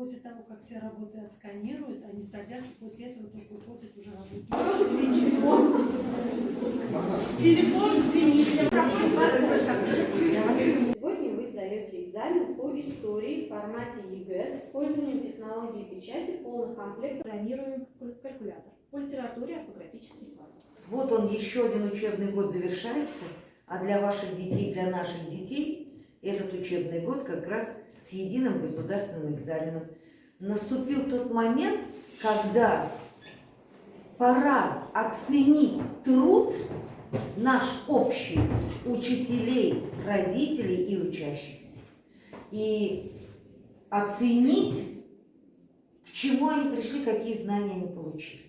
после того, как все работы отсканируют, они садятся, после этого только уходят уже работать. Телефон звенит. Сегодня вы сдаете экзамен по истории в формате ЕГЭ с использованием технологии печати полных комплектов. Планируем калькулятор по литературе, орфографический словарь. Вот он, еще один учебный год завершается, а для ваших детей, для наших детей этот учебный год как раз с единым государственным экзаменом. Наступил тот момент, когда пора оценить труд наш общий, учителей, родителей и учащихся. И оценить, к чему они пришли, какие знания они получили.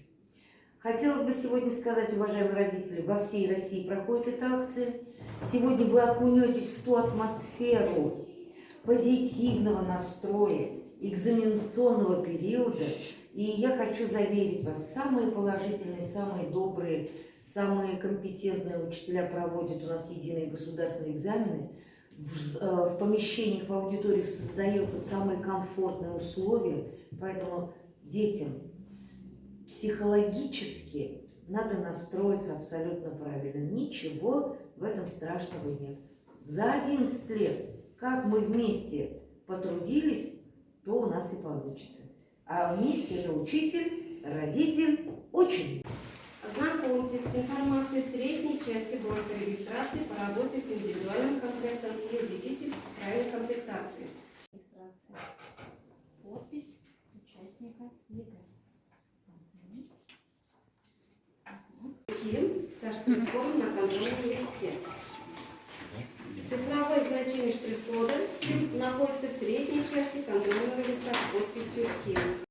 Хотелось бы сегодня сказать, уважаемые родители, во всей России проходит эта акция. Сегодня вы окунетесь в ту атмосферу позитивного настроя, экзаменационного периода. И я хочу заверить вас, самые положительные, самые добрые, самые компетентные учителя проводят у нас единые государственные экзамены. В помещениях, в аудиториях создаются самые комфортные условия, поэтому детям психологически надо настроиться абсолютно правильно. Ничего в этом страшного нет. За 11 лет, как мы вместе потрудились, то у нас и получится. А вместе это учитель, родитель, ученик. Ознакомьтесь с информацией в средней части блока регистрации по работе с индивидуальным комплектом и убедитесь в правильной комплектации. Регистрация. Подпись участника ЕГЭ. Ким со штрих-кодом на контрольном листе. Цифровое значение штрих-кода находится в средней части контрольного листа с подписью Ким.